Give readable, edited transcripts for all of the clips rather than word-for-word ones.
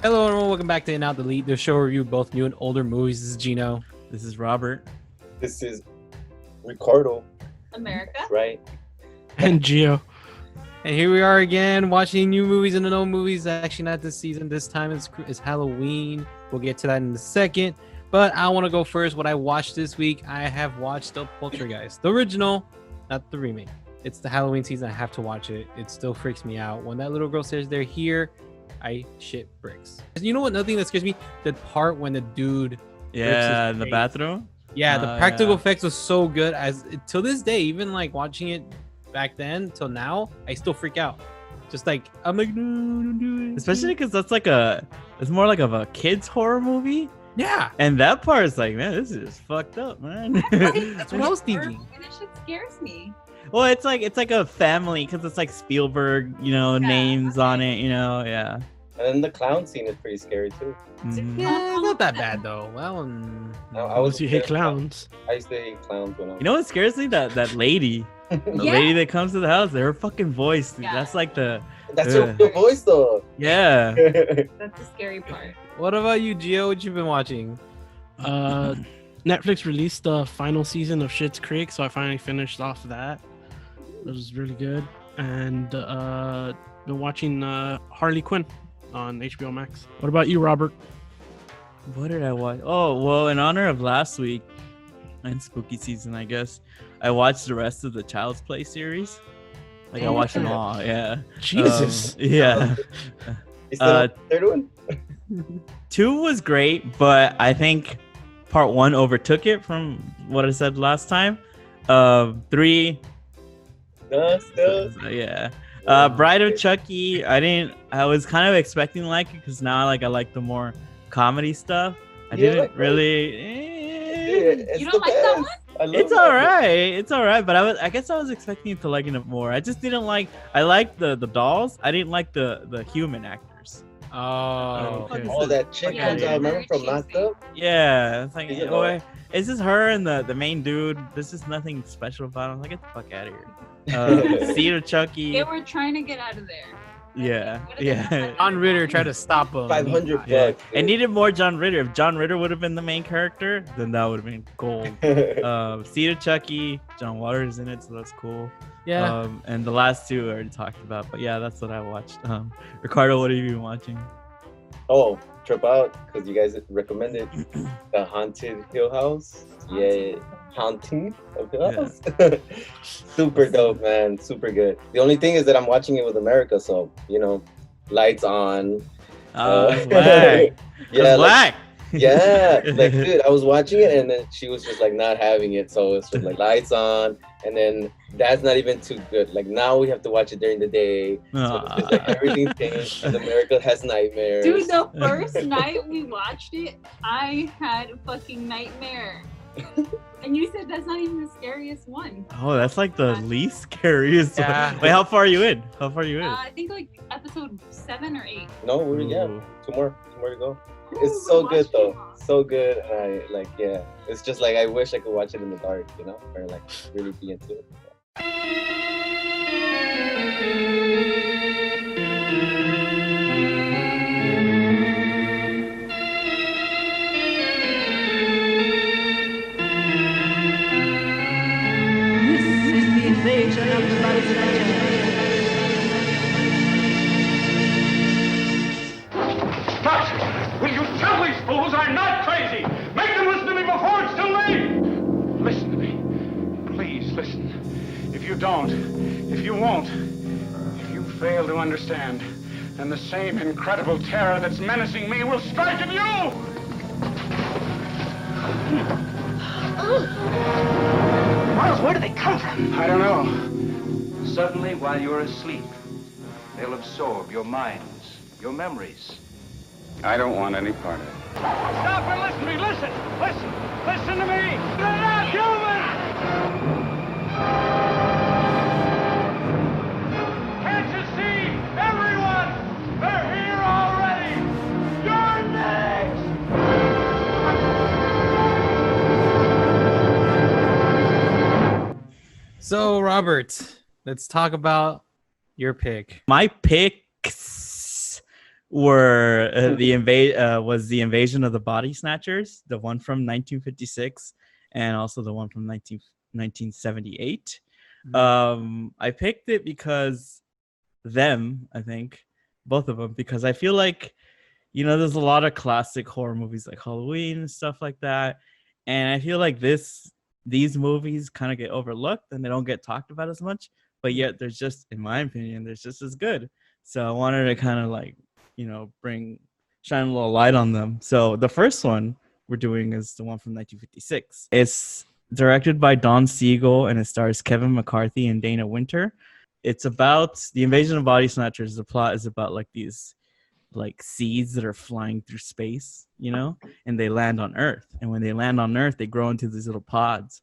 Hello everyone, welcome back to In Out Delete, the show review of both new and older movies. This is Gino. This is Robert. This is Ricardo. America. Right? And Gio. And here we are again, watching new movies and old movies. Actually, not this season. This time it's Halloween. We'll get to that in a second. But I want to go first. What I watched this week, I have watched The Poltergeist. The original, not the remake. It's the Halloween season. I have to watch it. It still freaks me out. When that little girl says they're here, I shit bricks. You know what? Nothing that scares me? The part when the dude... Yeah, in the bathroom. Yeah, the practical effects was so good. As till this day, even like watching it back then till now, I still freak out. Just like I'm like, no, don't do it. Especially because it's more like of a kids horror movie. Yeah, and that part is like, man, this is fucked up, man. That's what I was thinking. And it shit scares me. Well, it's like a family because it's like Spielberg, names on it, yeah. And then the clown scene is pretty scary too. Yeah, not that bad though. Well, You hate clowns. I used to hate clowns when I was... You know what scares me? That lady. The lady that comes to the house, her fucking voice, dude. Yeah. That's like the... That's your real voice though. Yeah. That's the scary part. what about you, Gio? What you been watching? Netflix released the final season of Schitt's Creek, so I finally finished off that. It was really good. And been watching Harley Quinn on HBO Max. What about you, Robert? What did I watch? Oh, well, in honor of last week and spooky season, I guess, I watched the rest of the Child's Play series. Like, I watched them all, yeah. Jesus. Yeah. You still on the third one? 2 was great, but I think part 1 overtook it from what I said last time. 3... yeah. Bride of Chucky, I was kind of expecting to like it because now I like the more comedy stuff. I didn't really. It's You don't like that one? It's all right, but I guess I was expecting to like it more. I just didn't like. I liked the dolls. I didn't like the human actors. Oh, okay. All that chick Yeah, comes out, remember from Locked Up? Yeah, it's like, Is it boy, it's just her and the main dude. There's just nothing special about him. Like, get the fuck out of here. Cedar Chucky. They were trying to get out of there. Yeah, What did they do? John Ritter tried to stop him. 500 Yeah. bucks. It needed more John Ritter. If John Ritter would have been the main character, then that would have been gold. Cedar Chucky, John Waters in it, so that's cool. Yeah. And the last 2 I already talked about, but yeah, that's what I watched. Ricardo, what have you been watching? Oh, Trip Out, because you guys recommended the Haunted Hill House. Yeah, Haunting of Hill House. Super dope, man. Super good. The only thing is that I'm watching it with America, so, lights on. It's whack. Yeah, It's like, whack. yeah, like, dude, I was watching it and then she was just like not having it, so it's just like lights on, and then that's not even too good. Like, now we have to watch it during the day, so it's just, like, everything's changed and America has nightmares. Dude, the first night we watched it, I had a fucking nightmare. And you said that's not even the scariest one. Oh, that's like the least scariest Yeah. one. Wait, how far are you in? I think like episode 7 or 8. No, Ooh. two more to go. Ooh, It's so we good watched though, them all. so good. And it's just like I wish I could watch it in the dark, or like really be into it. This is the invasion of the Body Snatchers. But will you tell these fools I'm not crazy? Make them listen to me before it's too late! Listen to me. Please listen. If you don't, if you won't, if you fail to understand, then the same incredible terror that's menacing me will strike at you! Miles, where do they come from? I don't know. Suddenly, while you're asleep, they'll absorb your minds, your memories. I don't want any part of it. Stop and listen to me! Listen! Listen! Listen to me! They're not human! Can't you see? Everyone! They're here already! You're next! So, Robert, let's talk about your pick. My picks were was the invasion of the Body Snatchers, the one from 1956, and also the one from 1978. I picked it because I think both of them, because I feel like, there's a lot of classic horror movies like Halloween and stuff like that, and I feel like these movies kind of get overlooked and they don't get talked about as much, but yet there's just, in my opinion, there's just as good. So I wanted to kind of like, shine a little light on them. So the first one we're doing is the one from 1956. It's directed by Don Siegel and it stars Kevin McCarthy and Dana Winter. It's about the invasion of body snatchers. The plot is about like these like seeds that are flying through space, and they land on Earth. And when they land on Earth, they grow into these little pods.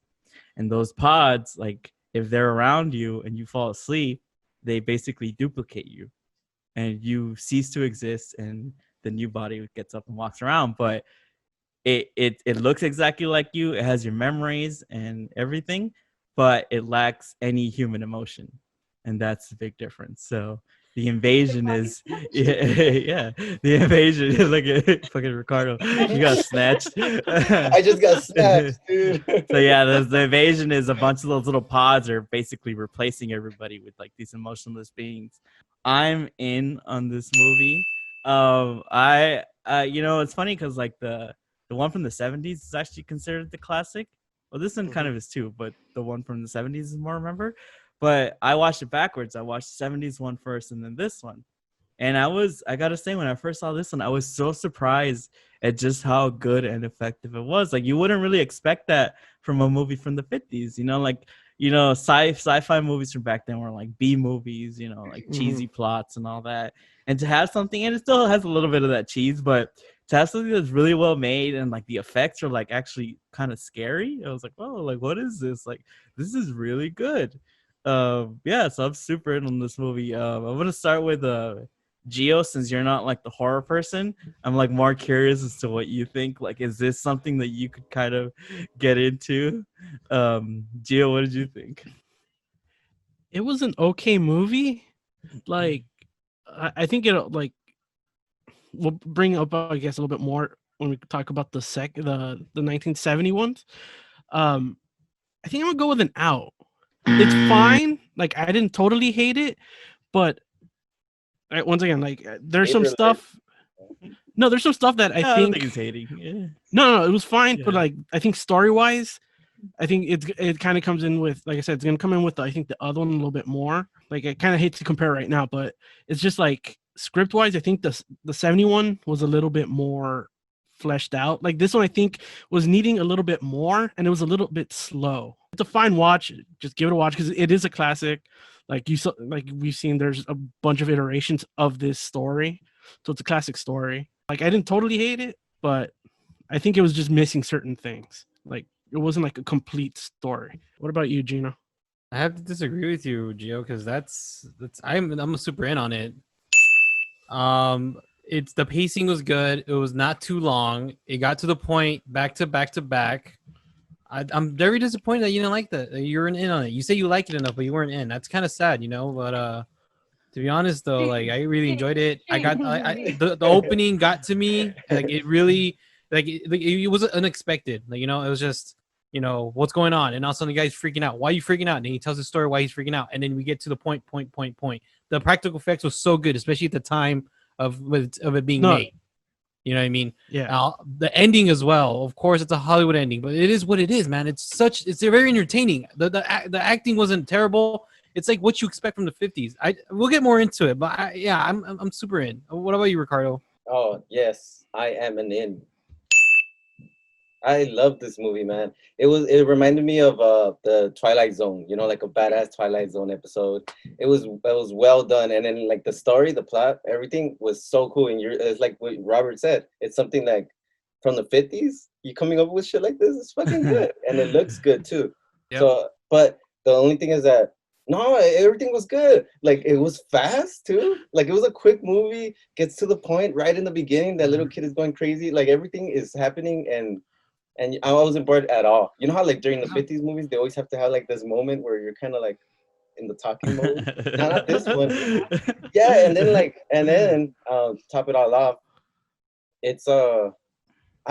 And those pods, like if they're around you and you fall asleep, they basically duplicate you and you cease to exist, and the new body gets up and walks around. But it looks exactly like you. It has your memories and everything, but it lacks any human emotion. And that's the big difference. So the invasion is yeah. The invasion. Look at fucking Ricardo. You got snatched. I just got snatched, dude. So yeah, the invasion is a bunch of those little pods are basically replacing everybody with like these emotionless beings. I'm in on this movie. I it's funny because like the one from the 70s is actually considered the classic. Well, this one kind of is too, but the one from the 70s is more remembered. But I watched it backwards. I watched the 70s one first and then this one. And I gotta say, when I first saw this one, I was so surprised at just how good and effective it was. Like you wouldn't really expect that from a movie from the 50s, sci-fi movies from back then were like B movies, like cheesy plots and all that. And to have something, and it still has a little bit of that cheese, but to have something that's really well made and like the effects are like actually kind of scary. I was like, oh, like what is this? Like this is really good. So I'm super in on this movie. I'm gonna start with Gio, since you're not like the horror person. I'm like more curious as to what you think. Like, is this something that you could kind of get into? Gio, what did you think? It was an okay movie. Like, I think it'll like we'll bring up, I guess, a little bit more when we talk about the 1970 ones. I think I'm gonna go with an out. It's fine. Like, I didn't totally hate it, but once again, like there's some stuff. No, there's some stuff that I don't think think he's hating. Yeah. No, it was fine, but like I think story wise, I think it kind of comes in with, like I said, it's gonna come in with I think the other one a little bit more. Like I kind of hate to compare right now, but it's just like script wise, I think the 71 was a little bit more fleshed out. Like this one, I think was needing a little bit more, and it was a little bit slow. It's a fine watch. Just give it a watch because it is a classic. Like you saw, like we've seen, there's a bunch of iterations of this story, so it's a classic story. Like I didn't totally hate it, but I think it was just missing certain things. Like it wasn't like a complete story. What about you, Gino? I have to disagree with you, Gio, because that's I'm super in on it. It's the pacing was good. It was not too long. It got to the point back to back. I'm very disappointed that you didn't like that. You weren't in on it. You say you like it enough, but you weren't in. That's kind of sad, But to be honest, though, like I really enjoyed it. The opening got to me. Like it really, it was unexpected. Like it was just what's going on, and all of a sudden the guy's freaking out. Why are you freaking out? And he tells the story why he's freaking out, and then we get to the point. The practical effects was so good, especially at the time of it being made. You know what I mean? Yeah. The ending as well. Of course, it's a Hollywood ending, but it is what it is, man. It's very entertaining. The acting wasn't terrible. It's like what you expect from the 50s. We'll get more into it, but I'm super in. What about you, Ricardo? Oh yes, I am an in. I love this movie, man. It reminded me of the Twilight Zone, like a badass Twilight Zone episode. It was well done, and then like the story, the plot, everything was so cool. And it's like what Robert said, it's something like from the 50s. You coming up with shit like this is fucking good, and it looks good too. Yep. So, but the only thing is that no, everything was good. Like it was fast too. Like it was a quick movie, gets to the point right in the beginning. That little kid is going crazy. Like everything is happening and I wasn't bored at all. You know how like during the 50s movies, they always have to have like this moment where you're kind of like, in the talking mode. No, not this one. Yeah, and then top it all off, it's I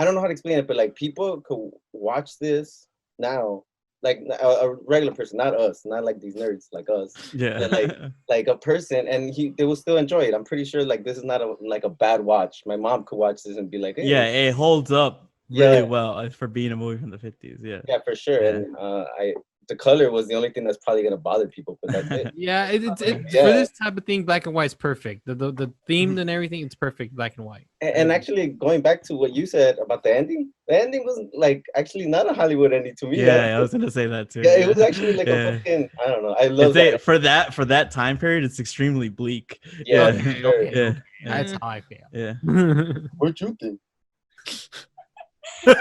don't know how to explain it, but like people could watch this now, like a regular person, not us, not like these nerds like us. Yeah. But like a person, and they will still enjoy it. I'm pretty sure like this is not a bad watch. My mom could watch this and be like, hey. Yeah, it holds up really Yeah. well for being a movie from the 50s. Yeah. Yeah, for sure. Yeah. And the color was the only thing that's probably gonna bother people, but that's it. Yeah, it's Yeah. for this type of thing, black and white is perfect. The theme and everything, it's perfect, black and white. And actually, going back to what you said about the ending was like actually not a Hollywood ending to me. Yeah, I was gonna say that too. Yeah, it was actually like a fucking, I don't know. I love that. that. For that time period, it's extremely bleak. Yeah, Yeah. for sure. Yeah. That's how I feel. Yeah. What you think? Dude,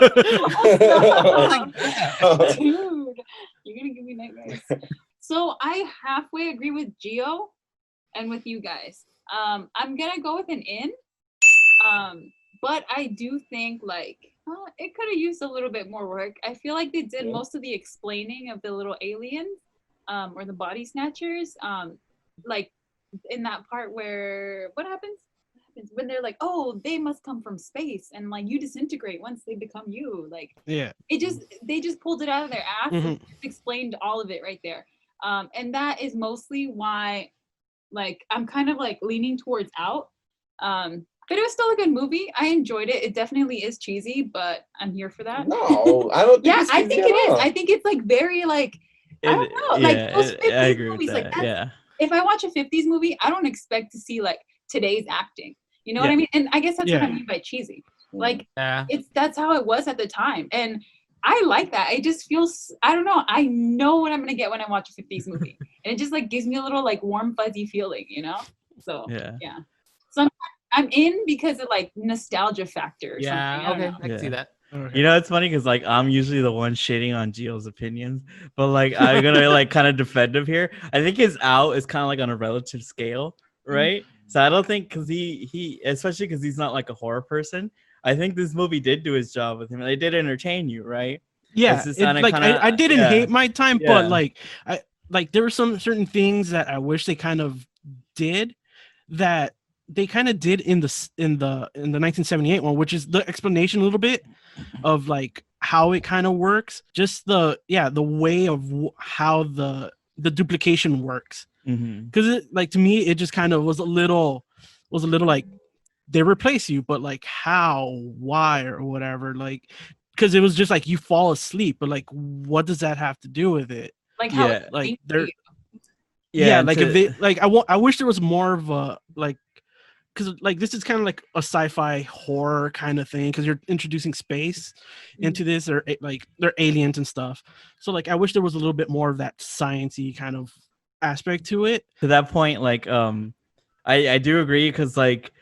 you're gonna give me nightmares. So I halfway agree with Gio and with you guys. I'm gonna go with an in. But I do think like it could have used a little bit more work. I feel like they did most of the explaining of the little aliens, or the body snatchers. Like in that part where what happens when they're like, oh, they must come from space, and like you disintegrate once they become you. Like they just pulled it out of their ass and explained all of it right there. And that is mostly why like I'm kind of like leaning towards out. But it was still a good movie. I enjoyed it. It definitely is cheesy, but I'm here for that. No, I don't think yeah, it's I think cheesy it at all. is. I think it's like very like I don't know, like those 50s I agree movies. with Like that. that's, Yeah. if I watch a 50s movie, I don't expect to see like today's acting. You know what I mean? And I guess that's what I mean by cheesy. Like that's how it was at the time. And I like that. I just feel, I don't know. I know what I'm going to get when I watch a 50s movie. And it just like gives me a little like warm, fuzzy feeling, you know? So, yeah. So I'm in because of like nostalgia factor or something. Okay. I can see that. You know, it's funny because like I'm usually the one shitting on Gio's opinions, but like I'm gonna like kind of defend him here. I think his out is kind of like on a relative scale, right? So I don't think because he especially because he's not like a horror person. I think this movie did do his job with him. They did entertain you, right? Yeah, I didn't hate my time, but like there were some certain things that I wish they kind of did that they kind of did in the 1978 one, which is the explanation a little bit of like how it kind of works, just the way of how the duplication works. Because it like to me it just kind of was a little like they replace you, but like how, why, or whatever, like because it was just like you fall asleep, but like what does that have to do with it? Like how like they're like if they like I wish there was more of a like, because like this is kind of like a sci-fi horror kind of thing because you're introducing space into this, or like they're aliens and stuff. So like I wish there was a little bit more of that science-y kind of aspect to it. To that point, like I do agree because like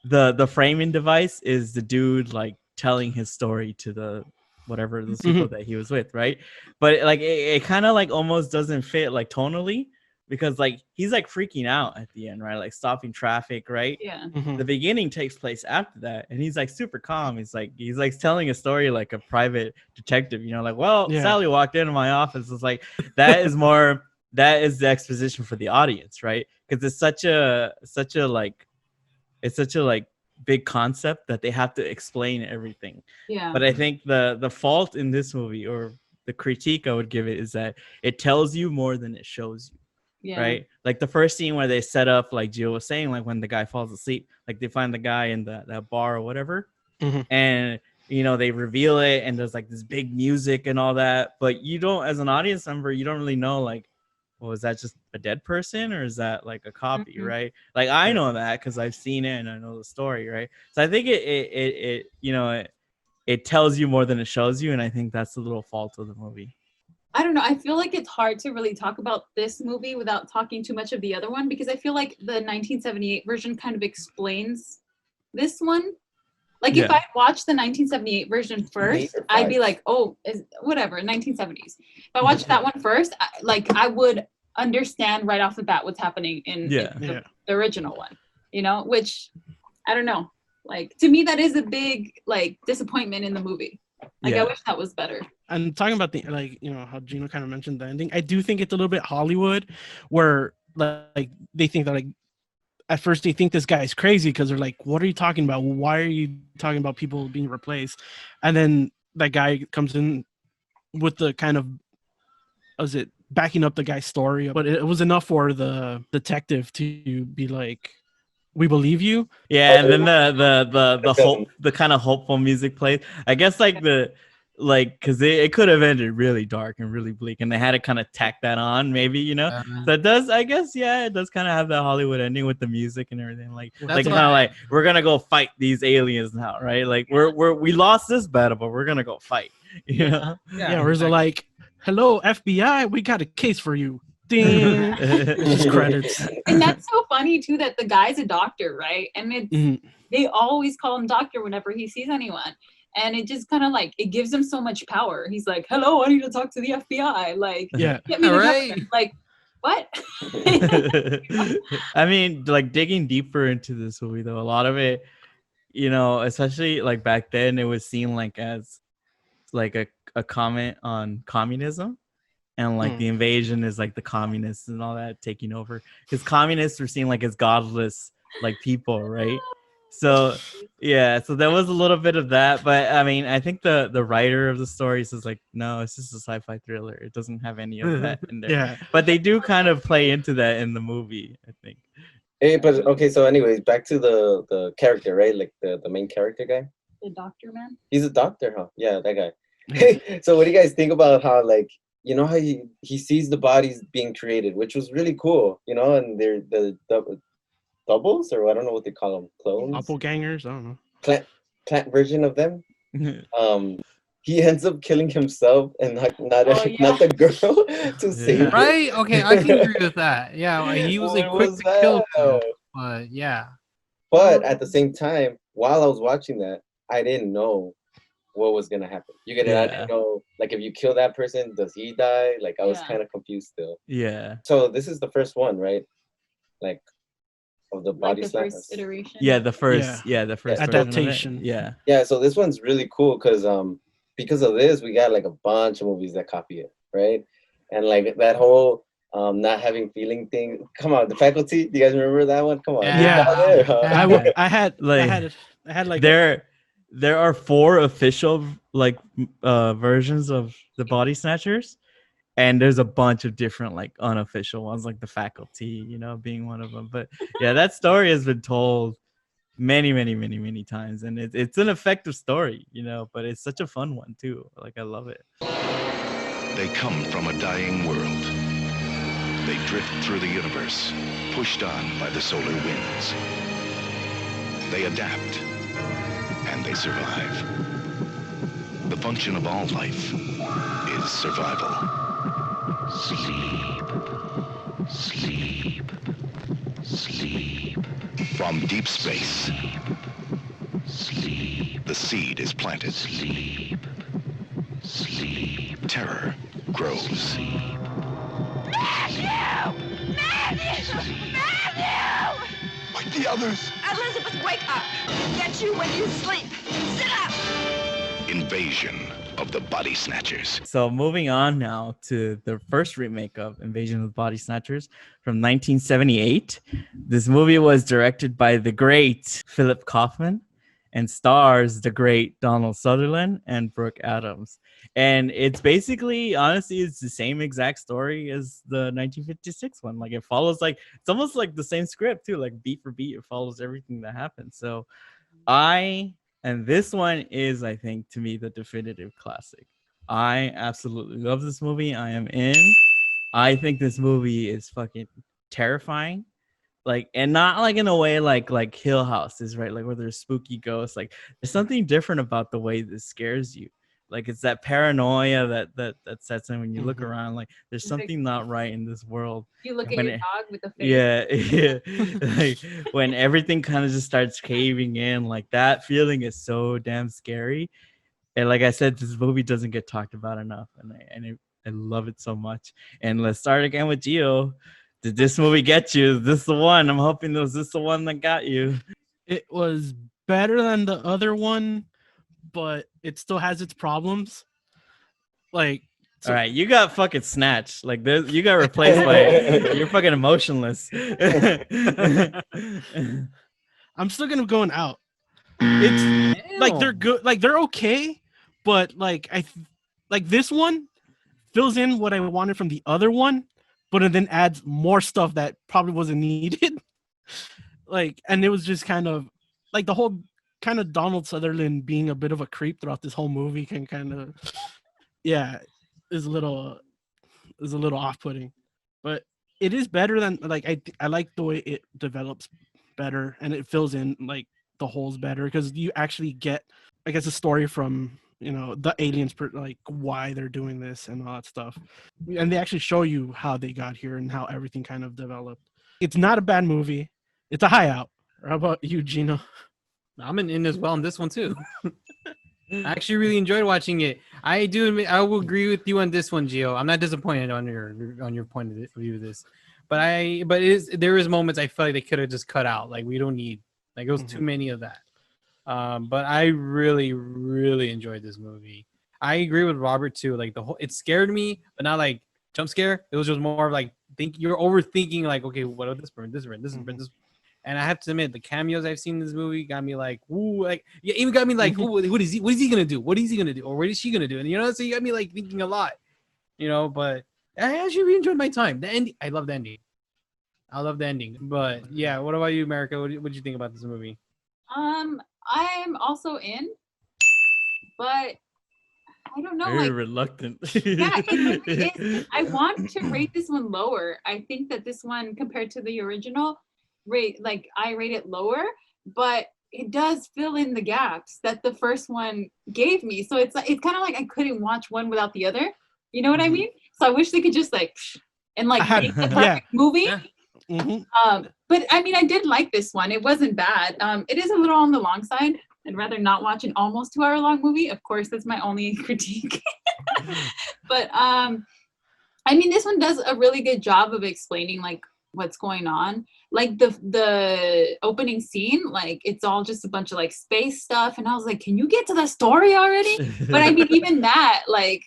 the framing device is the dude like telling his story to the whatever the people that he was with, right? But like it kind of like almost doesn't fit like tonally. Because like he's like freaking out at the end, right? Like stopping traffic, right? Yeah. The beginning takes place after that, and he's like super calm. He's like telling a story like a private detective, you know, like, well, Sally walked into my office. It's like that is the exposition for the audience, right? Because it's such a big concept that they have to explain everything. Yeah. But I think the fault in this movie, or the critique I would give it, is that it tells you more than it shows you. Yeah. Right, like the first scene where they set up, like Gio was saying, like when the guy falls asleep, like they find the guy in that bar or whatever, and you know they reveal it, and there's like this big music and all that, but you don't, as an audience member, you don't really know like, well, is that just a dead person or is that like a copy, right? Like I know that because I've seen it and I know the story, right? So I think it you know it tells you more than it shows you, and I think that's the little fault of the movie. I don't know. I feel like it's hard to really talk about this movie without talking too much of the other one, because I feel like the 1978 version kind of explains this one. Like if I watched the 1978 version first, I'd be like, oh, whatever, 1970s. If I watched that one first, I would understand right off the bat what's happening in the original one, you know, which I don't know. Like to me, that is a big like disappointment in the movie. Like I wish that was better. I'm talking about the how Gino kind of mentioned the ending. I do think it's a little bit Hollywood, where like they think that like at first they think this guy is crazy because they're like, "What are you talking about? Why are you talking about people being replaced?" And then that guy comes in with the kind of was it backing up the guy's story, but it was enough for the detective to be like, "We believe you." Yeah, and then the hope, the kind of hopeful music played. I guess because it could have ended really dark and really bleak, and they had to kind of tack that on, maybe. So it does, I guess, yeah, it does kind of have that Hollywood ending with the music and everything, like That's kind of like we're gonna go fight these aliens now, right? Like we lost this battle, but we're gonna go fight. You know? Yeah, where's the like, "Hello FBI, we got a case for you." Ding. It's just credits. And that's so funny too that the guy's a doctor, right? And it's they always call him doctor whenever he sees anyone. And it just kind of like it gives him so much power. He's like, "Hello, I need to talk to the FBI." Like, Yeah, get me the right. government. Like, what? I mean, like digging deeper into this movie though, a lot of it, especially like back then, it was seen like as like a comment on communism. And like the invasion is like the communists and all that taking over, because communists were seen like as godless like people, right? So yeah, so there was a little bit of that, but I mean, I think the writer of the story says like, no, it's just a sci-fi thriller. It doesn't have any of that in there. Yeah. But they do kind of play into that in the movie, I think. Hey, but okay, so anyways, back to the character, right? Like the main character guy. The doctor man. He's a doctor, huh? Yeah, that guy. Hey, so what do you guys think about how like how he sees the bodies being created, which was really cool, and they're the doubles, or I don't know what they call them, clones, doppelgangers. I don't know. Plant version of them. He ends up killing himself and not the girl to save her. Right? Okay, I can agree with that. Yeah, he was like quick to kill himself, but yeah. But at the same time, while I was watching that, I didn't know what was gonna happen. You get it? I didn't know, like, if you kill that person, does he die? Like, I was kind of confused still. Yeah. So this is the first one, right? Like, of the Body Snatchers. First iteration. Yeah, the first adaptation. Yeah. Yeah, so this one's really cool because of this, we got like a bunch of movies that copy it, right? And like that whole not having feeling thing. Come on, The Faculty. Do you guys remember that one? Come on. Yeah. I had like there are 4 official like versions of the Body Snatchers, and there's a bunch of different like unofficial ones, like The Faculty, being one of them. But yeah, that story has been told many times, and it's an effective story, but it's such a fun one too. Like, I love it. They come from a dying world. They drift through the universe, pushed on by the solar winds. They adapt, and they survive. The function of all life is survival. Sleep, sleep, sleep. From deep space, sleep. The seed is planted. Sleep, sleep. Terror grows. Sleep. Matthew! Matthew! Like the others. Elizabeth, wake up! Get you when you sleep. Sit up! Invasion of the Body Snatchers. So moving on now to the first remake of Invasion of the Body Snatchers from 1978. This movie was directed by the great Philip Kaufman and stars the great Donald Sutherland and Brooke Adams. And it's basically, honestly, it's the same exact story as the 1956 one. Like, it follows it's almost like the same script too, like beat for beat. It follows everything that happens. So and this one is, I think, to me, the definitive classic. I absolutely love this movie. I am in. I think this movie is fucking terrifying. Like, and not like in a way like Hill House is, right? Like, where there's spooky ghosts. Like, there's something different about the way this scares you. Like, it's that paranoia that sets in when you look around. Like, there's something not right in this world. You look at your dog with the face. Yeah. Like, when everything kind of just starts caving in, like, that feeling is so damn scary. And like I said, this movie doesn't get talked about enough, and I love it so much. And let's start again with Gio. Did this movie get you? Is this the one? I'm hoping was this the one that got you. It was better than the other one, but it still has its problems. Like, All right, you got fucking snatched. Like, you got replaced by you're fucking emotionless. I'm still gonna go out. It's like they're good, like they're okay, but like like this one fills in what I wanted from the other one, but it then adds more stuff that probably wasn't needed. Like, and it was just kind of like the whole kind of Donald Sutherland being a bit of a creep throughout this whole movie can kind of, yeah, is a little off-putting, but it is better than like I like the way it develops better and it fills in like the holes better because you actually get, I guess, a story from the aliens, like why they're doing this and all that stuff, and they actually show you how they got here and how everything kind of developed. It's not a bad movie. It's a high out. How about you, Gino? I'm in as well on this one too. I actually really enjoyed watching it. I do admit, I will agree with you on this one, Gio. I'm not disappointed on your point of view of this, but there is moments I felt like they could have just cut out. Like we don't need, like it was too many of that. But I really, really enjoyed this movie. I agree with Robert too. Like it scared me, but not like jump scare. It was just more of like you're overthinking. Like, okay, what about this person? This. And I have to admit, the cameos I've seen in this movie got me like, ooh, like, yeah, even got me like, ooh, what is he gonna do? What is he gonna do? Or what is she gonna do? And so you got me like thinking a lot, But I actually really enjoyed my time. The ending, I love the ending. I love the ending. But yeah, what about you, America? What did you think about this movie? I'm also in, but I don't know. Very reluctant. Yeah, it really is. I want to rate this one lower. I think that this one, compared to the original, I rate it lower, but it does fill in the gaps that the first one gave me. So it's kind of like I couldn't watch one without the other. You know what I mean? So I wish they could just make the perfect movie. Mm-hmm. But I mean, I did like this one. It wasn't bad. It is a little on the long side. I'd rather not watch an almost 2 hour long movie. Of course, that's my only critique. But I mean, this one does a really good job of explaining like what's going on. Like the opening scene, like it's all just a bunch of like space stuff, and I was like, can you get to the story already? But I mean, even that, like,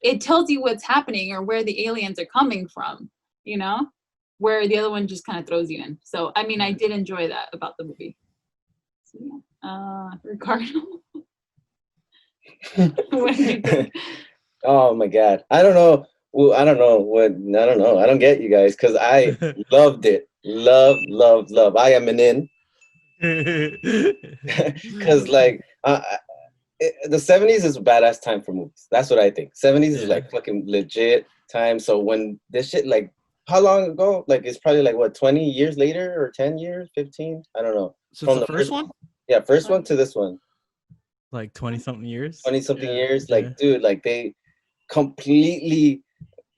it tells you what's happening or where the aliens are coming from, where the other one just kind of throws you in. So I mean, I did enjoy that about the movie. So yeah, Ricardo. What did you think? Oh my god, I don't know. Well, I don't know. I don't get you guys because I loved it. Love. I am an in. Because like the 70s is a badass time for movies. That's what I think. 70s is like fucking legit time. So when this shit, like, how long ago? Like, it's probably like what, 20 years later or 10 years, 15? I don't know. From the first one? Yeah, first one to this one. Like 20-something years. 20-something years. Like, dude, like they completely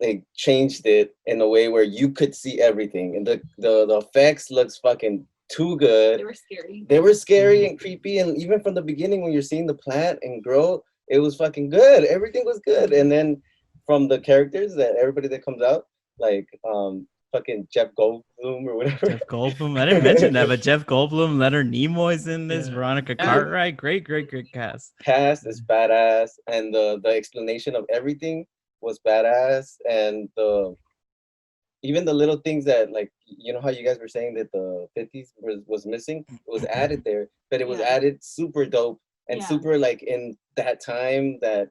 like changed it in a way where you could see everything, and the effects looks fucking too good. They were scary and creepy, and even from the beginning when you're seeing the plant and grow, it was fucking good. Everything was good. And then from the characters, that everybody that comes out, like fucking Jeff Goldblum or whatever. Jeff Goldblum. I didn't mention that, but Jeff Goldblum, Leonard Nimoy's in this. Veronica Cartwright. Great cast. Cast is badass, and the explanation of everything was badass, and even the little things that, like, how you guys were saying that the 50s was missing, it was added there, but it was added super dope and super like in that time that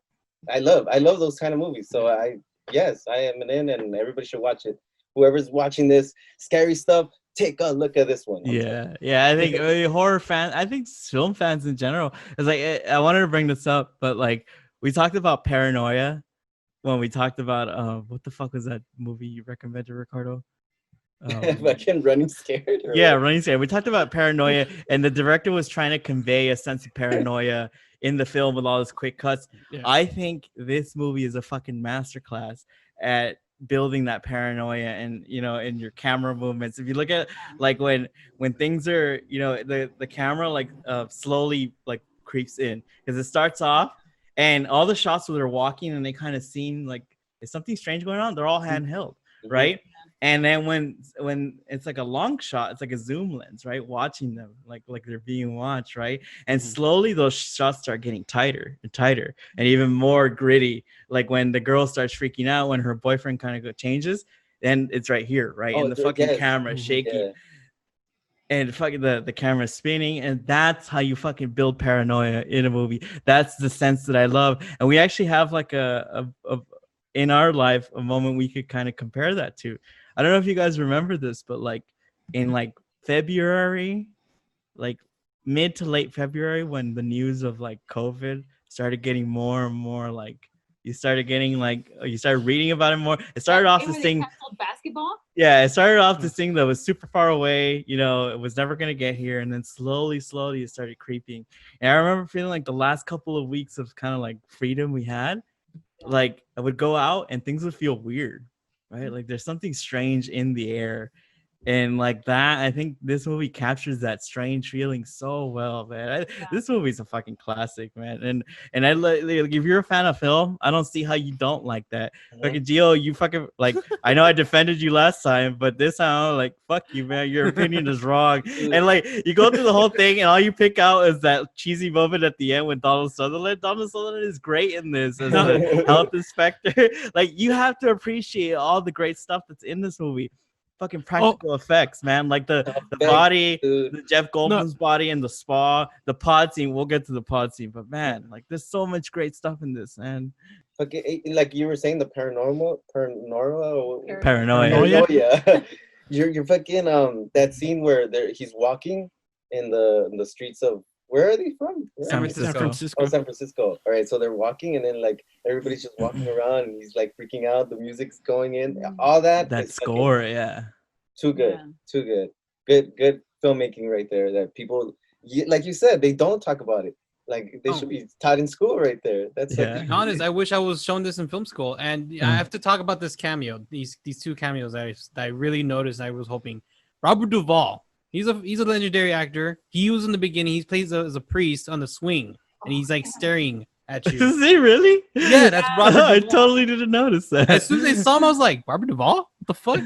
I love those kind of movies. So I am an in, and everybody should watch it. Whoever's watching this scary stuff, take a look at this one. I think horror fans, I think film fans in general, it's like, I wanted to bring this up, but like we talked about paranoia when we talked about what the fuck was that movie you recommended, Ricardo? Fucking Running Scared? Running Scared. We talked about paranoia, and the director was trying to convey a sense of paranoia in the film with all those quick cuts. I think this movie is a fucking masterclass at building that paranoia and in your camera movements. If you look at like when things are the camera like slowly like creeps in, because it starts off and all the shots where they're walking and they kind of seem like, is something strange going on? They're all handheld, right? And then when it's like a long shot, it's like a zoom lens, right? Watching them like they're being watched, right? And slowly those shots start getting tighter and tighter and even more gritty. Like when the girl starts freaking out when her boyfriend kind of changes, then it's right here, right? And the fucking camera shaky. Yeah. And fucking the camera's spinning, and that's how you fucking build paranoia in a movie. That's the sense that I love. And we actually have like a in our life a moment we could kind of compare that to. I don't know if you guys remember this, but like in like February, like mid to late February, when the news of like COVID started getting more and more like you started reading about it more. It started off this thing. Basketball. Yeah, it started off this thing that was super far away. You know, it was never gonna get here, and then slowly, it started creeping. And I remember feeling like the last couple of weeks of kind of like freedom we had, like I would go out and things would feel weird, right? Like there's something strange in the air. And like that, I think this movie captures that strange feeling so well, man. This movie's a fucking classic, man. And I like if you're a fan of film, I don't see how you don't like that. Fucking Gio, you fucking like. I know I defended you last time, but this time, like, fuck you, man. Your opinion is wrong. And like, you go through the whole thing, and all you pick out is that cheesy moment at the end with Donald Sutherland. Donald Sutherland is great in this as a health inspector. Like, you have to appreciate all the great stuff that's in this movie. Fucking practical effects, man. Like the body, the Jeff Goldblum's body and the spa, the pod scene. We'll get to the pod scene, but man, like there's so much great stuff in this, man. Like you were saying, the paranoia. You're fucking that scene where he's walking in the streets of, where are they from? San Francisco. Oh, San Francisco. All right, so they're walking, and then like everybody's just walking around, and he's like freaking out. The music's going in, all that. That score, yeah. Too good, too good. Good filmmaking right there. That people, like you said, they don't talk about it. Like they should be taught in school right there. That's to be honest, I wish I was shown this in film school. And I have to talk about this cameo. These two cameos that I really noticed. I was hoping. Robert Duvall. He's a legendary actor. He was in the beginning. He plays as a priest on the swing, and he's like staring at you. Is he really? Yeah, that's Robert Duvall. I totally didn't notice that. As soon as I saw him, I was like, Robert Duvall? What the fuck?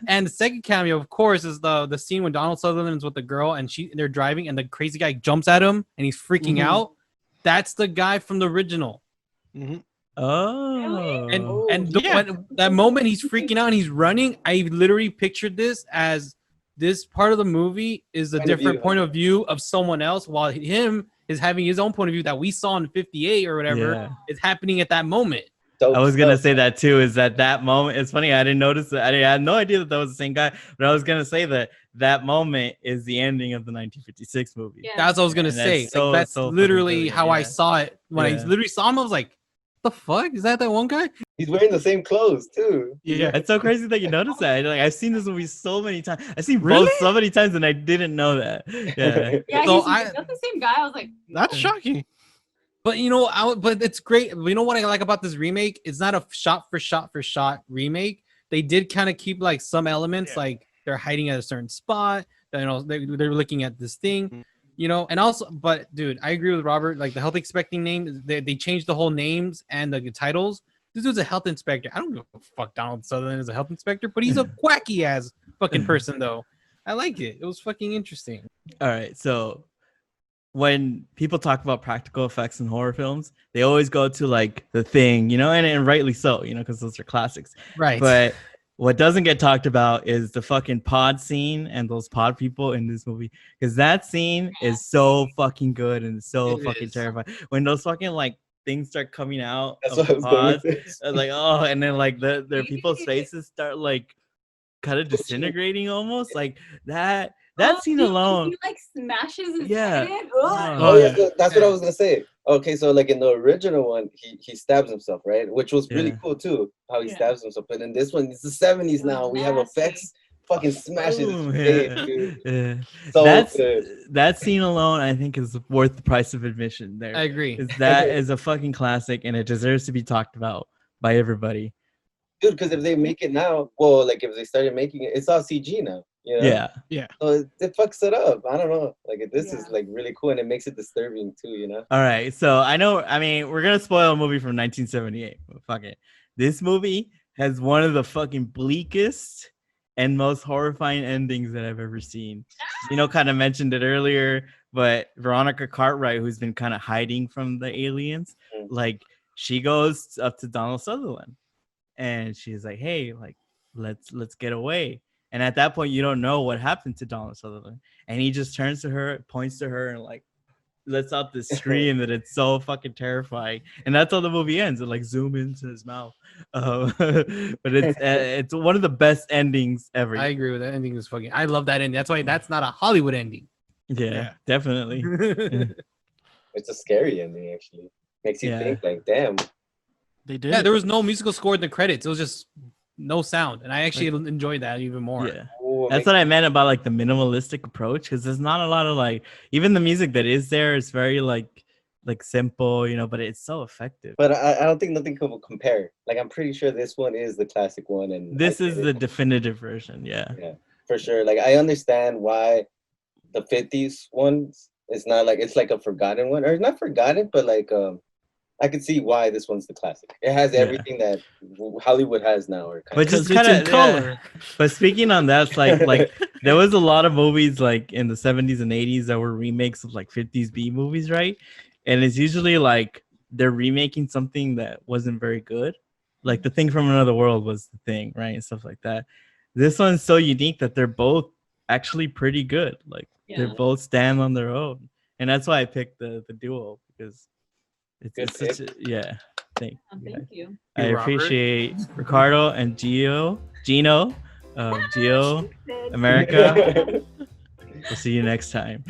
And the second cameo, of course, is the scene when Donald Sutherland is with the girl, and they're driving, and the crazy guy jumps at him, and he's freaking out. That's the guy from the original. Oh. And when that moment he's freaking out and he's running, I literally pictured this as this part of the movie is a different point of view of someone else, while him is having his own point of view that we saw in 58 or whatever is happening at that moment. I was gonna say that too. Is that moment? It's funny. I didn't notice that. I had no idea that was the same guy. But I was gonna say that moment is the ending of the 1956 movie. Yeah. That's what I was gonna say. That's literally how I saw it when I literally saw him. I was like, "The fuck is that one guy?" He's wearing the same clothes too. Yeah, it's so crazy that you noticed that. Like I've seen this movie so many times. I've seen both so many times, and I didn't know that. Yeah. So that's the same guy. I was like, that's shocking. But but it's great. You know what I like about this remake? It's not a shot for shot remake. They did kind of keep like some elements, like they're hiding at a certain spot. They're looking at this thing, and also, but dude, I agree with Robert. Like the health inspecting name, they changed the whole names and the titles. This dude's a health inspector. I don't give a fuck Donald Sutherland is a health inspector, but he's a quacky ass fucking person though. I like it. It was fucking interesting. All right, so when people talk about practical effects in horror films, they always go to like The Thing, and rightly so, because those are classics. Right. But what doesn't get talked about is the fucking pod scene and those pod people in this movie, because that scene is so fucking good and so fucking terrifying. When those fucking like things start coming out of the pods, like and then like their people's faces start like kind of disintegrating almost like that. That scene alone, he like smashes his head. That's what I was gonna say. Okay, so like in the original one, he stabs himself, right? Which was really cool too, how he stabs himself. But in this one, it's the 70s now. We have effects. Fucking smashes his face, dude. Yeah. So that scene alone, I think, is worth the price of admission. There, I agree. That is a fucking classic, and it deserves to be talked about by everybody. Dude, because if they make it now, well, like if they started making it, it's all CG now. Yeah. So it fucks it up. I don't know. Like this is like really cool, and it makes it disturbing too. All right. So I mean, we're gonna spoil a movie from 1978. But fuck it. This movie has one of the fucking bleakest and most horrifying endings that I've ever seen. Kind of mentioned it earlier, but Veronica Cartwright, who's been kind of hiding from the aliens, like she goes up to Donald Sutherland and she's like, hey, like let's get away. And at that point, you don't know what happened to Donald Sutherland. And he just turns to her, points to her, and like lets out this scream that it's so fucking terrifying. And that's how the movie ends. It like zoom into his mouth. But it's one of the best endings ever. I agree with that ending. Is fucking. I love that ending. That's why that's not a Hollywood ending. Yeah. Definitely. It's a scary ending, actually. Makes you think like, damn. They did. Yeah, there was no musical score in the credits. It was just no sound, and I actually enjoyed that even more. Yeah. That's what I meant about like the minimalistic approach, because there's not a lot of like, even the music that is there is very like simple, but it's so effective. But I don't think nothing will compare. Like, I'm pretty sure this one is the classic one, and this is the definitive version. Yeah, for sure. Like, I understand why the 50s ones is not like, it's like a forgotten one, or it's not forgotten, but like I can see why this one's the classic. It has everything that Hollywood has now, or but just kind of color. But speaking on that, it's like there was a lot of movies like in the 70s and 80s that were remakes of like 50s B movies, right? And it's usually like they're remaking something that wasn't very good. Like The Thing from Another World was The Thing, right? And stuff like that. This one's so unique that they're both actually pretty good. Like they both stand on their own. And that's why I picked the duo, because it's such a, thank you. I appreciate Ricardo and Gino, America. We'll see you next time.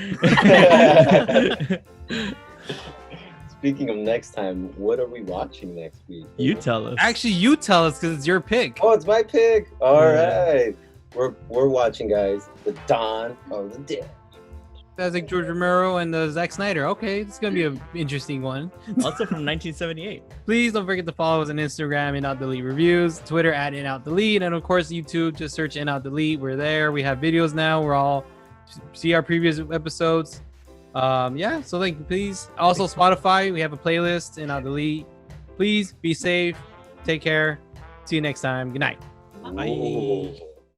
Speaking of next time, what are we watching next week? You tell us. Actually, you tell us, because it's your pick. Oh, it's my pick. All right. We're watching, guys, The Dawn of the Dead. That's like George Romero and Zack Snyder. Okay, it's gonna be an interesting one. Also from 1978. Please don't forget to follow us on Instagram, In Out Delete Reviews, Twitter at In Out Delete, and of course YouTube. Just search In Out Delete. We're there. We have videos now. We're all see our previous episodes. So like, please. Also Spotify, we have a playlist, In Out Delete. Please be safe. Take care. See you next time. Good night. Bye.